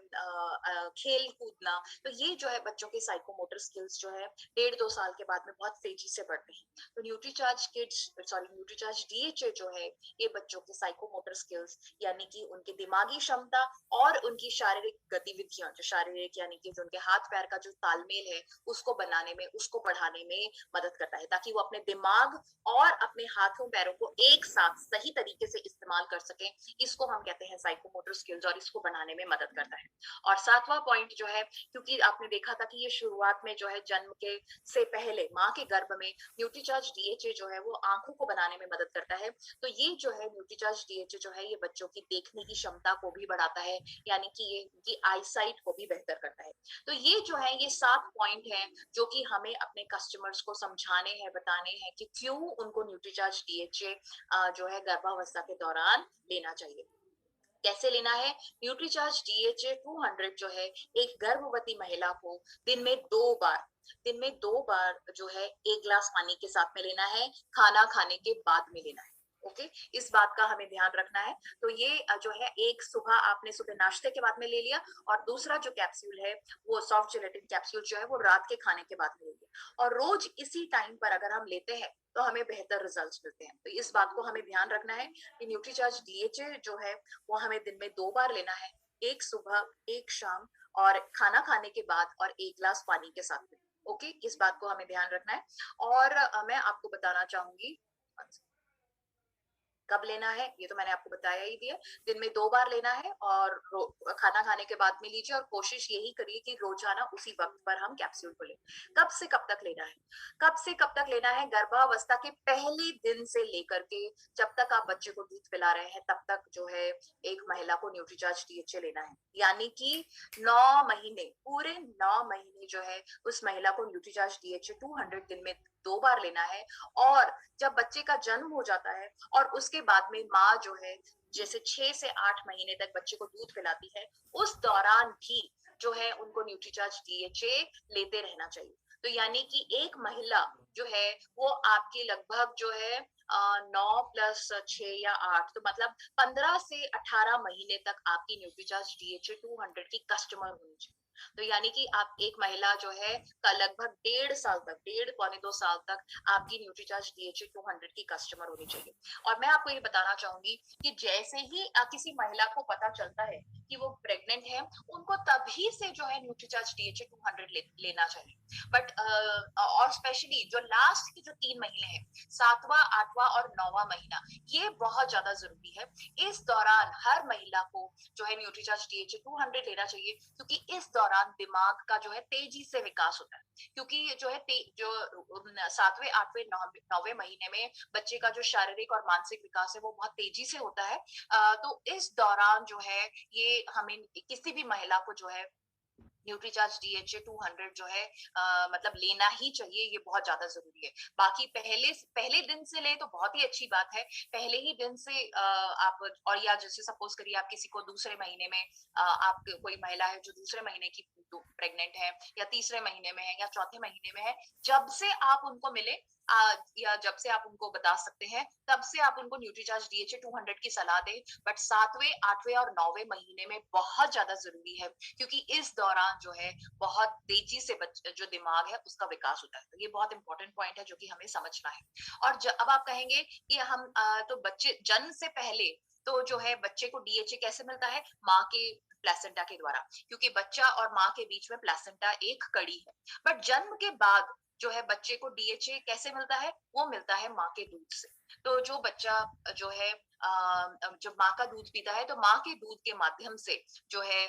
खेल कूदना, तो ये जो है बच्चों के साइकोमोटर स्किल्स जो है 1.5-2 साल के बाद में बहुत तेजी से बढ़ते हैं। तो Nutricharge kids, sorry Nutricharge DHA जो है, ये बच्चों के साइकोमोटर स्किल्स, यानी कि उनकी दिमागी क्षमता और उनकी शारीरिक गतिविधियां, जो शारीरिक यानी कि जो उनके हाथ पैर का जो तालमेल है, उसको बनाने में, उसको बढ़ाने में मदद करता है, ताकि वो अपने दिमाग और अपने हाथों पैरों को एक साथ सही तरीके से इस्तेमाल कर सके। इसको हम कहते हैं साइकोमोटर स्किल्स, और इसको बनाने में मदद करता है। और 7वां पॉइंट जो है, क्योंकि आपने देखा था कि ये शुरुआत में जो है जन्म के से पहले माँ के गर्भ में न्यूट्रीचार्ज डीएचए जो है वो आंखों को बनाने में मदद करता है। तो ये जो है न्यूट्रीचार्ज डीएचए जो है, ये बच्चों की देखने की क्षमता को भी बढ़ाता है, यानी कि ये उनकी आईसाइट को भी बेहतर करता है। तो ये जो है, ये 7 पॉइंट हैं जो कि हमें अपने कस्टमर्स को समझाने हैं, बताने हैं कि क्यों उनको न्यूट्रीचार्ज डीएचए जो है गर्भावस्था के दौरान लेना चाहिए। कैसे लेना है, न्यूट्रीचार्ज डीएचए 200 जो है एक गर्भवती महिला को दिन में 2 बार जो है 1 गिलास पानी के साथ में लेना है, खाना खाने के बाद में लेना है। ओके, इस बात का हमें ध्यान रखना है। तो ये जो है, एक सुबह आपने सुबह नाश्ते के बाद में ले लिया, और दूसरा जो कैप्सूल है वो सॉफ्ट जेलेटिन कैप्सूल जो है वो रात के खाने के बाद में ले लिया। और रोज इसी टाइम पर अगर हम लेते हैं तो हमें बेहतर रिजल्ट्स मिलते हैं। तो इस बात को हमें ध्यान रखना है कि न्यूट्रीचार्ज डीएचए जो है वो हमें दिन में 2 बार लेना है, एक सुबह, एक शाम, और खाना खाने के बाद, और 1 गिलास पानी के साथ में। ओके, इस बात को हमें ध्यान रखना है। और मैं आपको बताना चाहूंगी कब लेना है, ये तो मैंने आपको बताया ही दिया। दिन में 2 बार लेना है, और खाना खाने के बाद में लीजिए, और कोशिश यही करिए कि रोजाना उसी वक्त पर हम कैप्सूल को लें। कब से कब तक लेना है, कब से कब तक लेना है, गर्भावस्था के पहले दिन से लेकर के जब तक आप बच्चे को दूध पिला रहे हैं, तब तक जो है एक महिला को न्यूट्रीचार्ज डीएचए लेना है। यानी कि 9 महीने, पूरे 9 महीने जो है उस महिला को न्यूट्रीचार्ज डीएचए 200 दिन में 2 बार लेना है। और जब बच्चे का जन्म हो जाता है, और उसके बाद में माँ जो है जैसे 6 से 8 महीने तक बच्चे को दूध पिलाती है, उस दौरान भी जो है उनको न्यूट्रीचार्ज डीएचए लेते रहना चाहिए। तो यानी कि एक महिला जो है वो आपकी लगभग जो है 9 + 6 या 8, तो मतलब 15 से 18 महीने तक आपकी न्यूट्रीचार्ज डीएचए 200 की कस्टमर होनी चाहिए। तो यानी कि आप एक महिला जो है का लगभग 1.5 साल तक, 1.5 पौने 2 साल तक आपकी न्यूट्रीचार्ज डीएचए 200 की कस्टमर होनी चाहिए। और मैं आपको ये बताना चाहूंगी कि जैसे ही किसी महिला को पता चलता है कि वो प्रेग्नेंट है, उनको तभी से जो है न्यूट्रीचार्ज डीएचए 200 लेना चाहिए। बट और स्पेशली जो लास्ट की जो 3 महीने हैं, 7वां 8वां और 9वां महीना, ये बहुत ज्यादा जरूरी है। इस दौरान हर महिला को जो है न्यूट्रीचार्ज डीएचए 200 लेना चाहिए, क्योंकि इस दौरान दिमाग का जो है तेजी से विकास होता है। क्योंकि जो है जो 7वें 8वें 9वें महीने में बच्चे का जो शारीरिक और मानसिक विकास है वो बहुत तेजी से होता है। तो इस दौरान जो है ये हमें किसी भी महिला को जो है न्यूट्रीचार्ज डीएचए 200 जो है मतलब लेना ही चाहिए, ये बहुत ज्यादा जरूरी है। बाकी पहले दिन से ले तो बहुत ही अच्छी बात है। पहले ही दिन से आप, और या जैसे सपोज करिए आप किसी को दूसरे महीने में आप कोई महिला है जो दूसरे महीने की प्रेग्नेंट है, या तीसरे महीने में है, या चौथे महीने में है, जब से आप उनको मिले या जब से आप उनको बता सकते हैं, तब से आप उनको न्यूट्रीचार्ज डीएचए 200 की सलाह दें। बट 7वें 8वें और 9वें महीने में बहुत ज्यादा जरूरी है, क्योंकि इस दौरान जो है बहुत तेजी से जो दिमाग है उसका विकास होता है। तो ये बहुत इंपॉर्टेंट पॉइंट है जो कि हमें समझना है। और अब आप कहेंगे कि हम तो बच्चे जन्म से पहले तो जो है बच्चे को डीएचए कैसे मिलता है? माँ के प्लेसेंटा के द्वारा, क्योंकि बच्चा और माँ के बीच में प्लेसेंटा एक कड़ी है। बट जन्म के बाद जो है बच्चे को डीएचए कैसे मिलता है? वो मिलता है माँ के दूध से। तो जो बच्चा जो है जब माँ का दूध पीता है, तो माँ के दूध के माध्यम से जो है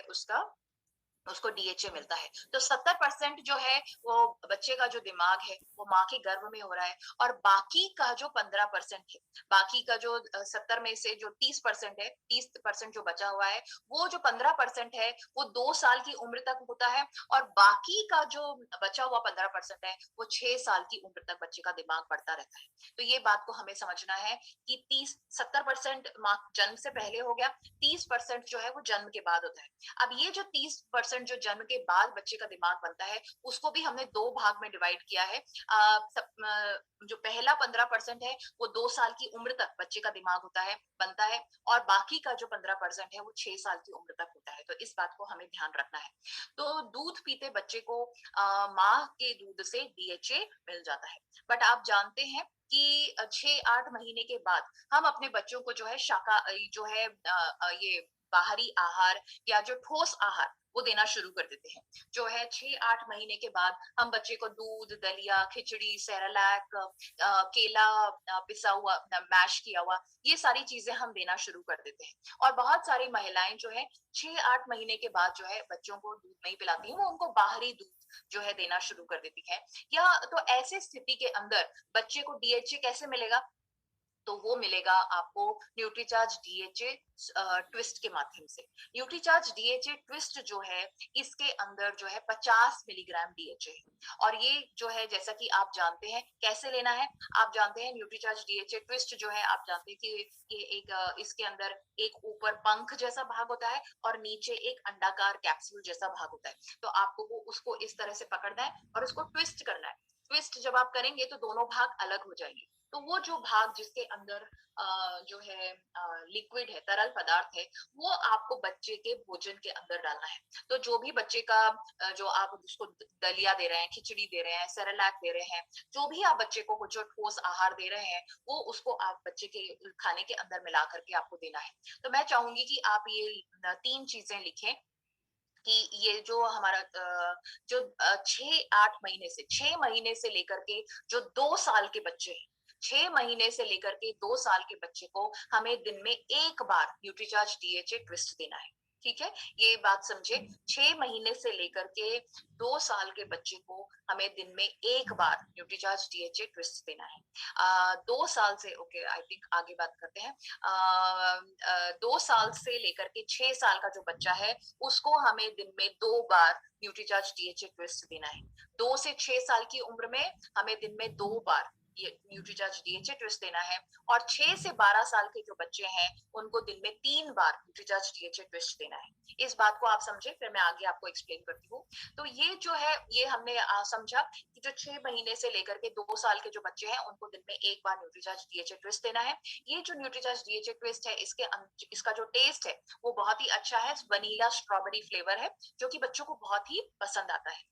उसको डीएचए मिलता है। तो 70% जो है वो बच्चे का जो दिमाग है वो माँ के गर्भ में हो रहा है। और बाकी का जो 15% है, बाकी का जो 70 में से जो 30% है, 30% जो बचा हुआ है, वो जो 15% है वो 2 साल की उम्र तक होता है। और बाकी का जो बचा हुआ 15% है वो 6 साल की उम्र तक बच्चे का दिमाग बढ़ता रहता है। तो ये बात को हमें समझना है कि 70% माँ जन्म से पहले हो गया, 30% जो है वो जन्म के बाद होता है। अब ये जो 30% जो जन्म के बाद बच्चे का दिमाग बनता है, उसको भी हमने 2 भाग में डिवाइड किया है। जो पहला 15% है वो 2 साल की उम्र तक बच्चे का दिमाग होता है, बनता है। और बाकी का जो 15% है वो 6 साल की उम्र तक होता है। तो इस बात को हमें ध्यान रखना है। तो दूध पीते बच्चे को माँ के दूध से डीएचए मिल जाता है। बट आप जानते हैं कि 6-8 महीने के बाद हम अपने बच्चों को जो है जो है ये बाहरी आहार या जो ठोस आहार वो देना शुरू कर देते हैं। जो है 6-8 महीने के बाद हम बच्चे को दूध, दलिया, खिचड़ी, सेरेलैक, केला, पिसा हुआ, मैश किया हुआ, ये सारी चीजें हम देना शुरू कर देते हैं। और बहुत सारी महिलाएं जो है 6-8 महीने के बाद जो है बच्चों को दूध नहीं पिलाती हैं, वो उनको बाहरी दूध जो है देना शुरू कर देती है। या तो ऐसे स्थिति के अंदर बच्चे को डीएचए कैसे मिलेगा? तो वो मिलेगा आपको न्यूट्रीचार्ज डीएचए ट्विस्ट के माध्यम से। न्यूट्रीचार्ज डीएचए ट्विस्ट जो है, इसके अंदर जो है 50 मिलीग्राम डीएचए है। और ये जो है जैसा कि आप जानते हैं कैसे लेना है, आप जानते हैं न्यूट्रीचार्ज डीएचए ट्विस्ट जो है, आप जानते हैं कि ये एक इसके अंदर एक ऊपर पंख जैसा भाग होता है और नीचे एक अंडाकार कैप्सूल जैसा भाग होता है। तो आपको वो उसको इस तरह से पकड़ना है और उसको ट्विस्ट करना है। ट्विस्ट जब आप करेंगे तो दोनों भाग अलग हो जाएंगे। तो वो जो भाग जिसके अंदर जो है लिक्विड है, तरल पदार्थ है, वो आपको बच्चे के भोजन के अंदर डालना है। तो जो भी बच्चे का जो आप उसको दलिया दे रहे हैं, खिचड़ी दे रहे हैं, सेरेलैक दे रहे हैं, जो भी आप बच्चे को जो ठोस आहार दे रहे हैं, वो उसको आप बच्चे के खाने के अंदर मिला करके आपको देना है। तो मैं चाहूंगी कि आप ये 3 चीजें लिखें कि ये जो हमारा जो 6 महीने से लेकर के जो 2 साल के बच्चे हैं, 6 महीने से लेकर के 2 साल के बच्चे को हमें दिन में एक बार न्यूट्रीचार्ज डीएचए ट्विस्ट देना है। ठीक है, ये बात समझे। 6 महीने से लेकर के 2 साल के बच्चे को हमें दिन में एक बार न्यूट्रीचार्ज डीएचए ट्विस्ट देना है। 2 साल से, ओके आई थिंक आगे बात करते हैं। 2 साल से लेकर के 6 साल का जो बच्चा है, उसको हमें दिन में 2 बार न्यूट्रीचार्ज डीएचए ट्विस्ट देना है। 2 से 6 साल की उम्र में हमें दिन में 2 बार ये न्यूट्रीचार्ज डीएचए ट्विस्ट देना है। और 6 से 12 साल के जो बच्चे हैं उनको दिन में 3 बार न्यूट्रीचार्ज डीएचए ट्विस्ट देना है। इस बात को आप समझे, फिर मैं आगे आपको एक्सप्लेन करती हूँ। तो ये जो है ये हमने समझा कि जो 6 महीने से लेकर के 2 साल के जो बच्चे हैं उनको दिन में 1 बार न्यूट्रीचार्ज डीएचए ट्विस्ट देना है। ये जो न्यूट्रीचार्ज डीएचए ट्विस्ट है इसका जो टेस्ट है वो बहुत ही अच्छा है, वनीला स्ट्रॉबेरी फ्लेवर है, जो कि बच्चों को बहुत ही पसंद आता है।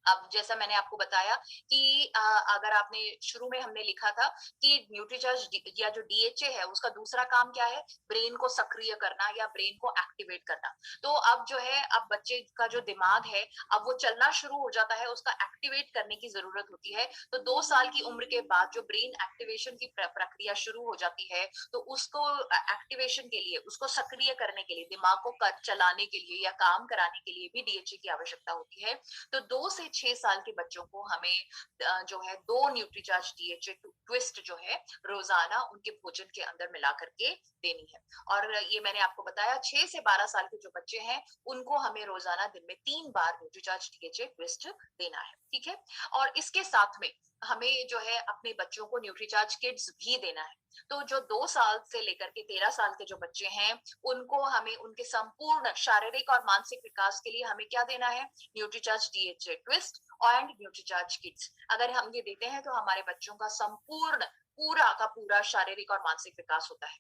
अब जैसा मैंने आपको बताया कि अगर आपने शुरू में हमने लिखा था कि न्यूट्रीचार्ज या जो डीएचए है उसका दूसरा काम क्या है, ब्रेन को सक्रिय करना या ब्रेन को एक्टिवेट करना। तो अब जो है, अब बच्चे का जो दिमाग है अब वो चलना शुरू हो जाता है, उसका एक्टिवेट करने की जरूरत होती है। तो 2 साल की उम्र के बाद जो ब्रेन एक्टिवेशन की प्रक्रिया शुरू हो जाती है, तो उसको एक्टिवेशन के लिए, उसको सक्रिय करने के लिए, दिमाग को चलाने के लिए या काम कराने के लिए भी डीएचए की आवश्यकता होती है। तो 2 से 6 साल के बच्चों को हमें जो है 2 न्यूट्रीचार्ज डीएचए ट्विस्ट जो है रोजाना उनके भोजन के अंदर मिला करके देनी है। और ये मैंने आपको बताया 6 से 12 साल के जो बच्चे हैं उनको हमें रोजाना दिन में 3 बार न्यूट्रीचार्ज डीएचए ट्विस्ट देना है, ठीक है। और इसके साथ में हमें जो है अपने बच्चों को न्यूट्रीचार्ज किड्स भी देना है। तो जो 2 साल से लेकर के 13 साल के जो बच्चे हैं उनको हमें उनके संपूर्ण शारीरिक और मानसिक विकास के लिए हमें क्या देना है, Nutricharge DHA twist and Nutricharge kids. अगर हम ये देते हैं तो हमारे बच्चों का संपूर्ण पूरा का पूरा शारीरिक और मानसिक विकास होता है।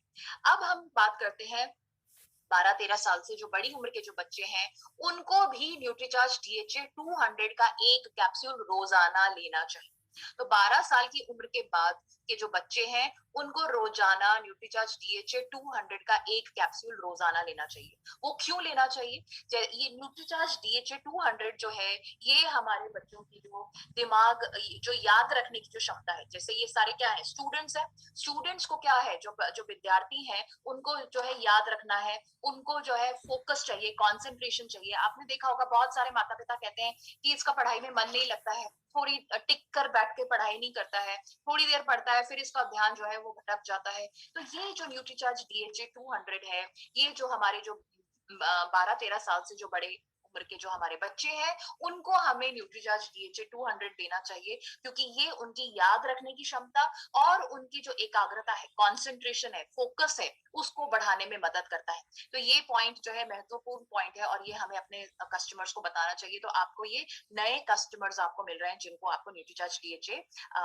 अब हम बात करते हैं 12-13 साल से जो बड़ी उम्र के जो बच्चे हैं उनको भी न्यूट्रीचार्ज डीएचए 200 का एक कैप्सूल रोजाना लेना चाहिए। तो 12 साल की उम्र के बाद के जो बच्चे हैं उनको रोजाना न्यूट्रीचार्ज डीएचए 200 का एक कैप्सूल रोजाना लेना चाहिए। वो क्यों लेना चाहिए? ये न्यूट्रीचार्ज डीएचए 200 जो है ये हमारे बच्चों की जो दिमाग, जो याद रखने की जो क्षमता है, जैसे ये सारे क्या है, स्टूडेंट्स है, स्टूडेंट्स को क्या है, जो जो विद्यार्थी हैं उनको जो है याद रखना है, उनको जो है फोकस चाहिए, कंसंट्रेशन चाहिए। आपने देखा होगा बहुत सारे माता पिता कहते हैं कि इसका पढ़ाई में मन नहीं लगता है, थोड़ी टिक कर बैठ के पढ़ाई नहीं करता है, थोड़ी देर पढ़ता है फिर इसका ध्यान जो है वो भटक जाता है। तो ये जो न्यूट्रीचार्ज डीएचए 200 है, ये जो हमारे जो 12-13 साल से जो बड़े उम्र के जो हमारे बच्चे हैं उनको हमें न्यूट्रीचार्ज डीएचए 200 देना चाहिए, क्योंकि ये उनकी याद रखने की क्षमता और उनकी जो एकाग्रता है, कंसंट्रेशन है, फोकस है, उसको बढ़ाने में मदद करता है। तो ये पॉइंट जो है महत्वपूर्ण पॉइंट है और ये हमें अपने कस्टमर्स को बताना चाहिए। तो आपको ये नए कस्टमर्स आपको मिल रहे हैं जिनको आपको न्यूट्रीचार्ज डीएचए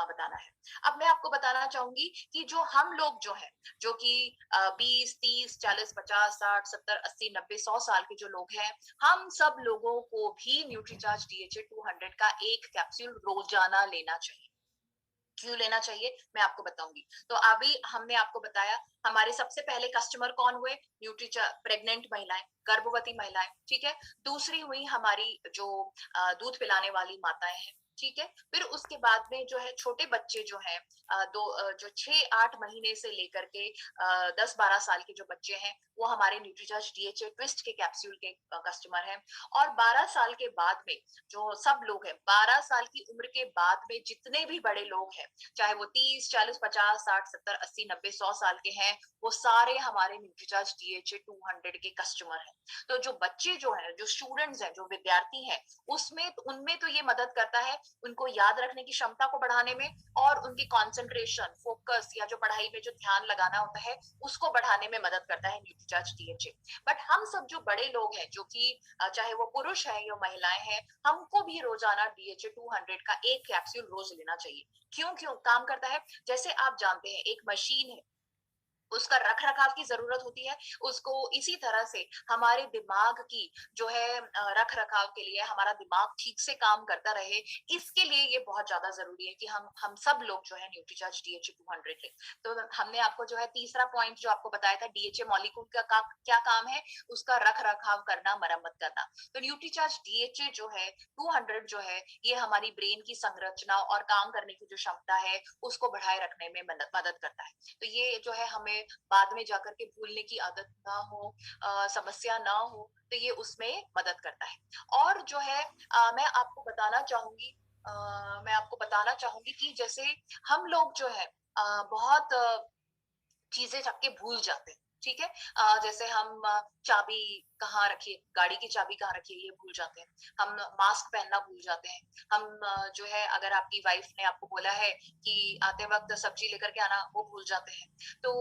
बताना है। अब मैं आपको बताना चाहूंगी कि जो हम लोग जो है, जो कि 20, 30, 40, 50, 60, 70, 80, 90, 100 साल के जो लोग हैं, हम सब लोगों को भी न्यूट्रीचार्ज डीएचए 200 का एक कैप्सूल रोजाना लेना चाहिए। क्यों लेना चाहिए मैं आपको बताऊंगी। तो अभी हमने आपको बताया हमारे सबसे पहले कस्टमर कौन हुए, न्यूट्रीचार्ज प्रेग्नेंट महिलाएं, गर्भवती महिलाएं, ठीक है। दूसरी हुई हमारी जो दूध पिलाने वाली माताएं हैं, ठीक है। फिर उसके बाद में जो है छोटे बच्चे जो हैं, जो 6-8 महीने से लेकर के 10-12 साल के जो बच्चे हैं वो हमारे न्यूट्रीचार्ज डीएचए ट्विस्ट के कैप्सूल के कस्टमर हैं। और 12 साल के बाद में जो सब लोग हैं, 12 साल की उम्र के बाद में जितने भी बड़े लोग हैं, चाहे वो 30, 40, 50, 60, 70, 80, 90, 100 साल के हैं, वो सारे हमारे न्यूट्रीचार्ज डीएचए 200 के कस्टमर हैं। तो जो बच्चे जो हैं, जो स्टूडेंट्स हैं, जो विद्यार्थी हैं, उसमें उनमें तो ये मदद करता है उनको याद रखने की क्षमता को बढ़ाने में और उनकी कंसंट्रेशन, फोकस या जो पढ़ाई में जो ध्यान लगाना होता है उसको बढ़ाने में मदद करता है न्यूट्रीचार्ज डीएचए। बट हम सब जो बड़े लोग हैं, जो कि चाहे वो पुरुष है या महिलाएं हैं, हमको भी रोजाना डीएचए 200 का एक कैप्सूल रोज लेना चाहिए। क्यों क्यों काम करता है? जैसे आप जानते हैं एक मशीन है, उसका रख रखाव की जरूरत होती है, उसको इसी तरह से हमारे दिमाग की जो है रख रखाव के लिए, हमारा दिमाग ठीक से काम करता रहे, इसके लिए ये बहुत ज्यादा जरूरी है कि हम सब लोग जो है न्यूट्रीचार्ज डीएचए 200 ले। तो हमने आपको जो है तीसरा पॉइंट जो आपको बताया था, डीएचए मॉलिक्यूल का क्या काम है, उसका रख रखाव करना, मरम्मत करना। तो न्यूट्रीचार्ज डीएचए जो है 200 जो है ये हमारी ब्रेन की संरचना और काम करने की जो क्षमता है उसको बढ़ाए रखने में मदद करता है। तो ये जो है हमें बाद में जाकर के भूलने की आदत ना हो, समस्या ना हो, तो ये उसमें मदद करता है। और जो है मैं आपको बताना चाहूंगी कि जैसे हम लोग जो है बहुत चीजें रख के भूल जाते हैं, ठीक है। जैसे हम चाबी कहाँ रखी है, गाड़ी की चाबी कहाँ रखी है ये भूल जाते हैं। हम मास्क पहनना भूल जाते हैं। हम जो है अगर आपकी वाइफ ने आपको बोला है कि आते वक्त सब्जी लेकर के आना, वो भूल जाते हैं। तो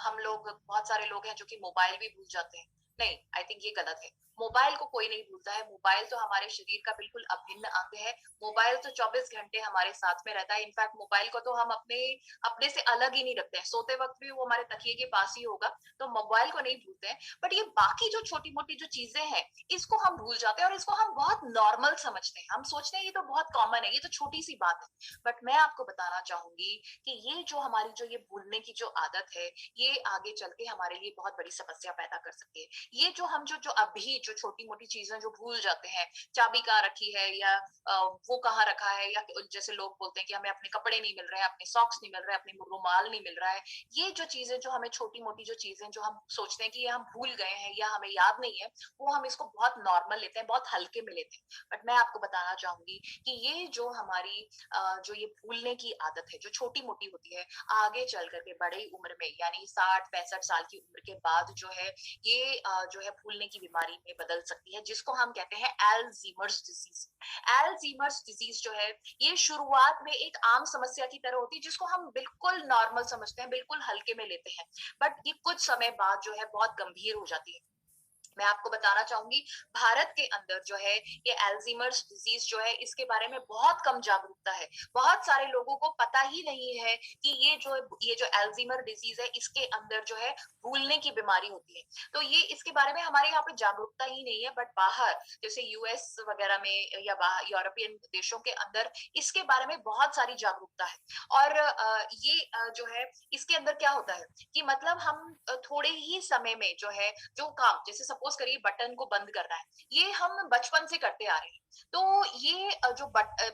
हम लोग, बहुत सारे लोग हैं जो कि मोबाइल भी भूल जाते हैं। नहीं, आई थिंक ये गलत है। मोबाइल को कोई नहीं भूलता है। मोबाइल तो हमारे शरीर का बिल्कुल अभिन्न अंग है। मोबाइल तो 24 घंटे हमारे साथ में रहता है। इनफैक्ट मोबाइल को तो हम अपने अपने से अलग ही नहीं रखते हैं। सोते वक्त भी वो हमारे तकिए के पास ही होगा। तो मोबाइल को नहीं भूलते हैं। बट ये बाकी जो छोटी-मोटी जो चीज़ें हैं, इसको हम भूल जाते हैं और इसको हम बहुत नॉर्मल समझते हैं। हम सोचते हैं ये तो बहुत कॉमन है, ये तो छोटी-सी बात है। बट मैं आपको बताना चाहूँगी कि ये जो हमारी जो ये भूलने की जो आदत है, ये आगे चल के हमारे लिए बहुत बड़ी समस्या पैदा कर सकती है। ये जो हम जो जो अभी जो छोटी-मोटी चीज़ें जो भूल जाते हैं, चाबी कहाँ रखी है या वो कहाँ रखा है, या जैसे लोग बोलते हैं कि हमें अपने कपड़े नहीं मिल रहे हैं, अपने सॉक्स नहीं मिल रहे हैं, अपने रुमाल नहीं मिल रहा है। ये जो चीज़ें जो हमें छोटी-मोटी जो चीज़ें जो हम सोचते हैं कि ये हम भूल गए हैं या हमें याद नहीं है, वो हम इसको बहुत नॉर्मल लेते हैं, बहुत हल्के में लेते हैं। बट मैं आपको बताना चाहूँगी कि ये जो हमारी जो ये भूलने की आदत है, जो छोटी-मोटी होती है, आगे चल कर के बड़ी उम्र में यानी 60-65 साल की उम्र के बाद जो है, ये जो है भूलने की बीमारी में बदल सकती है, जिसको हम कहते हैं अल्ज़ीमर्स डिज़ीज़। अल्ज़ीमर्स डिज़ीज़ जो है, ये शुरुआत में एक आम समस्या की तरह होती है, जिसको हम बिल्कुल नॉर्मल समझते हैं, बिल्कुल हल्के में लेते हैं। बट ये कुछ समय बाद जो है बहुत गंभीर हो जाती है। मैं आपको बताना चाहूंगी, भारत के अंदर जो है ये अल्जीमर्स डिजीज जो है, इसके बारे में बहुत कम जागरूकता है। बहुत सारे लोगों को पता ही नहीं है कि ये जो अल्जीमर डिजीज है, इसके अंदर जो है भूलने की बीमारी होती है। तो ये इसके बारे में हमारे यहाँ पे जागरूकता ही नहीं है। बट बाहर जैसे यूएस वगैरह में या बाहर यूरोपियन देशों के अंदर इसके बारे में बहुत सारी जागरूकता है। और ये जो है इसके अंदर क्या होता है कि मतलब हम थोड़े ही समय में जो है जो काम, जैसे सपोज करिए बटन को बंद करना है, ये हम बचपन से करते आ रहे हैं। तो ये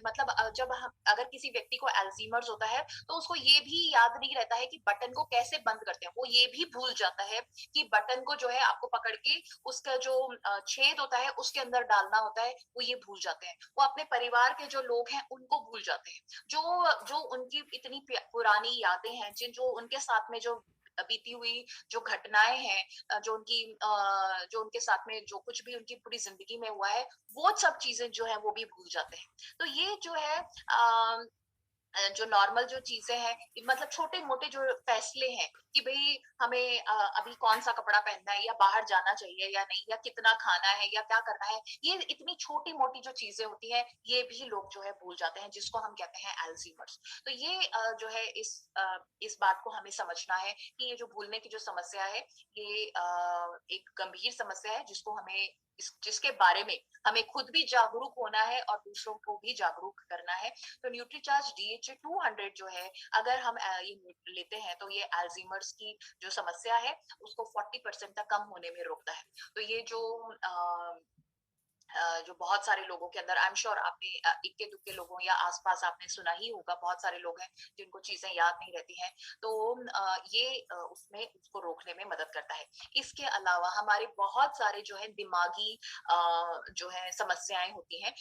मतलब जब हम अगर किसी व्यक्ति को अल्जीमर्स होता है, तो उसको ये भी याद नहीं रहता है कि बटन को कैसे बंद करते हैं। वो ये भी भूल जाता है कि बटन को जो है आपको पकड़ के उसका जो छेद होता है उसके अंदर डालना होता है, वो ये भूल जाते हैं। वो अपने परिवार के जो लोग हैं उनको भूल जाते हैं। जो जो उनकी इतनी पुरानी यादें हैं, जिन जो उनके साथ में जो बीती हुई जो घटनाएं हैं, जो उनके साथ में जो कुछ भी उनकी पूरी जिंदगी में हुआ है, वो सब चीजें जो है वो भी भूल जाते हैं। तो ये जो है जो नॉर्मल जो चीजें हैं, मतलब छोटे-मोटे जो फैसले हैं कि भई हमें अभी कौन-सा कपड़ा पहनना है या बाहर जाना चाहिए या नहीं, या कितना खाना है या क्या करना है, ये इतनी छोटी-मोटी जो चीजें होती हैं, ये भी लोग जो है भूल जाते हैं, जिसको हम कहते हैं अल्ज़ीमर्स। तो ये जो है इस बात को हमें समझना है कि ये जो भूलने की जो समस्या है, ये एक गंभीर समस्या है, जिसको हमें जिसके बारे में हमें खुद भी जागरूक होना है और दूसरों को भी जागरूक करना है। तो न्यूट्रीचार्ज डीएचए 200 जो है, अगर हम ये लेते हैं, तो ये अल्जीमर्स की जो समस्या है उसको 40% तक कम होने में रोकता है। तो ये जो बहुत सारे लोगों के अंदर, आई एम श्योर आपने इक्के दुक्के लोगों या आसपास आपने सुना ही होगा, बहुत सारे लोग हैं जिनको चीजें याद नहीं रहती हैं। तो ये उसमें उसको रोकने में मदद करता है। इसके अलावा हमारे बहुत सारे जो है दिमागी जो है समस्याएं होती हैं,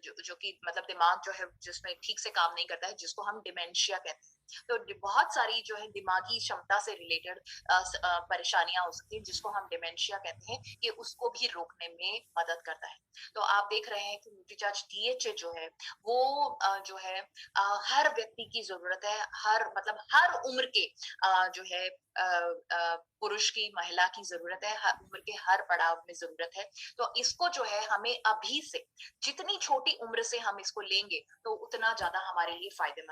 जो कि मतलब दिमाग जो है जिसमें ठीक से काम नहीं करता है, जिसको हम डिमेंशिया कहते हैं। तो बहुत सारी जो है दिमागी क्षमता से रिलेटेड परेशानियां हो सकती हैं, जिसको हम डिमेंशिया कहते हैं, ये उसको भी रोकने में मदद करता है। तो आप देख रहे हैं कि न्यूट्रीचार्ज डीएचए जो है वो जो है हर व्यक्ति की जरूरत है, हर मतलब हर उम्र के जो है पुरुष की, महिला की जरूरत है, हर उम्र के हर पड़ाव में जरूरत है। तो इसको जो है हमें अभी से, जितनी छोटी उम्र से हम इसको लेंगे, तो उतना ज्यादा हमारे लिए फायदेमंद